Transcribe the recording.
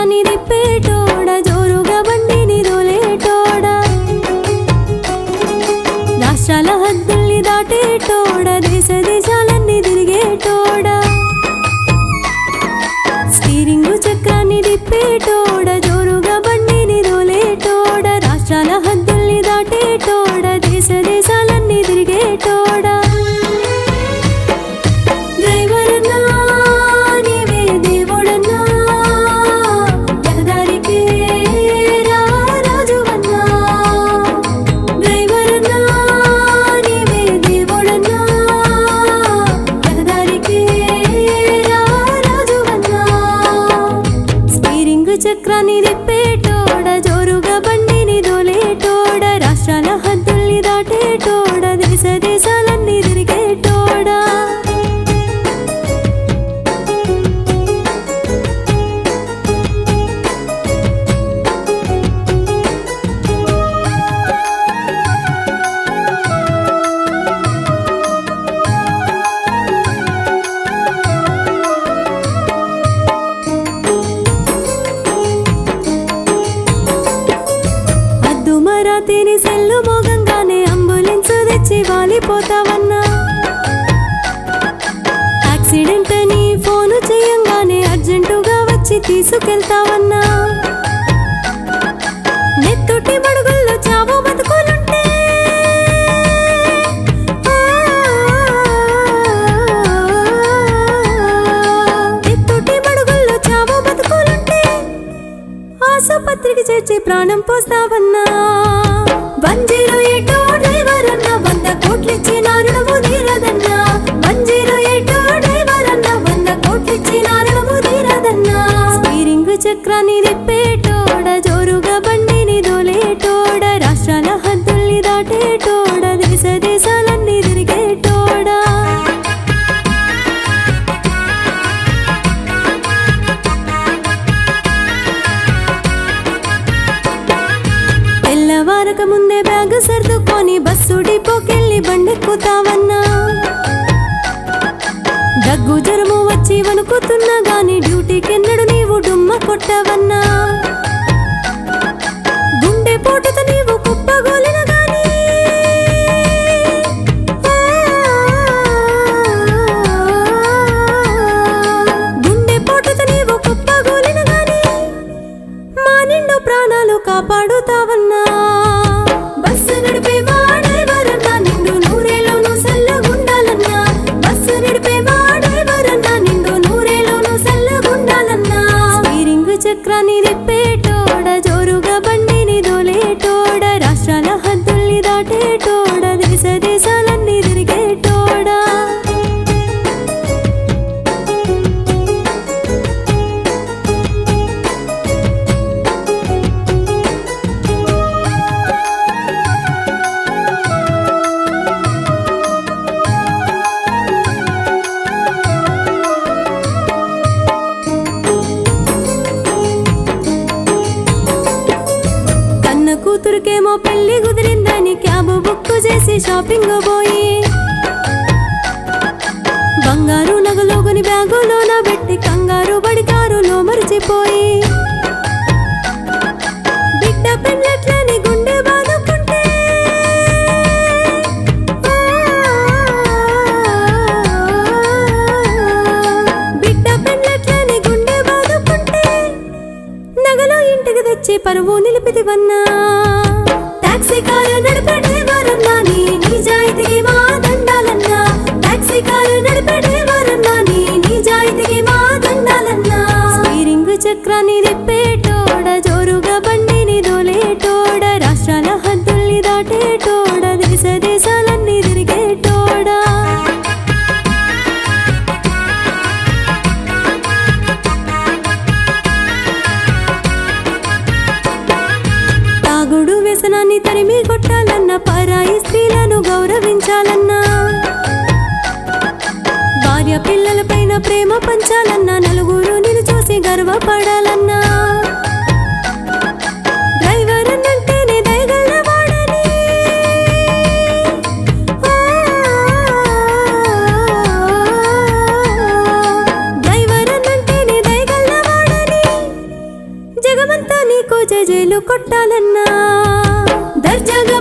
చక్రాన్ని తిప్పేటోడ జోరుగా బండిని దోలేటోడ రాష్ట్రాల హద్దుల్ని దాటేటోడ దేశ దేశాలన్నీ తిరిగేటోడ స్టీరింగు చక్రాన్ని తిప్పేటోడ జోరుగా బండిని దోలేటోడ రాష్ట్రాల హద్దుల్ని దాటేటోడ దేశ దేశాలన్నీ తిరిగేటోడ చక్రాన్ని తిప్పేటోడ జోరుగా బండిని దోలేటోడ రాష్ట్రాల హద్దుల్ని దాటేటోడ దేశ దేశాలన్నీ తిరిగేటోడ మరాతీని సెల్లు మోగంగానే అంబులెన్స్ తెచ్చి వాలిపోతావన్నా యాక్సిడెంట్ అని ఫోను చేయంగానే అర్జెంటుగా వచ్చి తీసుకెళ్తావన్నా నెత్తుటి మడుగుల్లో చావో బతుకులుంటే నెత్తుటి మడుగుల్లో చావో బతుకులుంటే ఆసుపత్రికి చేర్చి ప్రాణం పోస్తావన్నా 108 డ్రైవర్ అన్న 100 కోట్లిచ్చిన రుణము తీరదన్నా 108 డ్రైవర్ అన్న 100 కోట్లిచ్చిన రుణము తీరదన్నా స్టీరింగ్ చక్రాన్ని తిప్పేటోడ జోరుగా బండిని దోలేటోడ రాష్ట్రాల హద్దుల్ని దాటేటోడ దేశ దేశాలన్నీ తిరిగేటోడ తెల్లవారక ముందే బ్యాగ్ సర్దుకొని బస్సు డిపోకెళ్ళి బండెక్కుతావన్నా దగ్గు జ్వరము వచ్చి వణుకుతున్నా గాని డ్యూటీకెన్నడు నీవు డుమ్మ కొట్టవన్నా గుండె పోటుతో నీవు కుప్పగోలిన గాని గుండె పోటుతో నీవు కుప్పగోలిన గాని మా నిండు ప్రాణాలు కాపాడుతావన్నా బస్సు నడిపేవా డ్రైవర్ అన్నా నిండు నూరేలోను సల్లగుండాలన్నా బస్సు నడిపేవా డ్రైవర్ అన్నా నిండు నూరేలోను సల్లగుండాలన్నా స్టీరింగ్ చక్రాన్ని తిప్పేటోడ జోరుగా బండిని దోలేటోడ రాష్ట్రాల హద్దుల్ని దాటేటోడ దేశ దేశాలన్నీ తిరిగేటోడ కూతురుకేమో పెళ్లి కుదిరిందని క్యాబ్ బుక్ చేసి షాపింగ్ పోయి బంగారు నగలోగుని బ్యాగులోన పెట్టి కంగారు బడి కారులో మరిచిపోయి బిడ్డ పెళ్ళట్లని గుండె బాదుకుంటే బిడ్డ పెళ్ళట్లని గుండె బాదుకుంటే నగలో ఇంటికి తెచ్చి పరువు నిలిపిదివన్నా టాక్సీ కారు నడిపే డ్రైవర్ అన్నా నీ నిజాయితీకి మా దండాలన్నా టాక్సీ కారు నడిపే డ్రైవర్ అన్నా నీ నిజాయితీకి మా దండాలన్నా స్టీరింగ్ చక్రాన్ని తిప్పేటోడ జోరుగా బండిని దోలేటోడ రాష్ట్రాల హద్దుల్ని దాటేటోడ దేశ దేశాలన్నీ తిరిగేటోడ తాగుడు వ్యసనాన్ని తరిమి కొట్టాలన్నా పరాయి స్త్రీలను గౌరవించాలన్నా భార్య పిల్లలపైన ప్రేమ పంచాలన్నా నలుగురు నిన్ను చూసి గర్వపడాలన్నా డ్రైవర్ అన్నంటేనే దయగలవాడని డ్రైవర్ అన్నంటేనే దయగలవాడని కొట్టాలన్నా దర్జాగా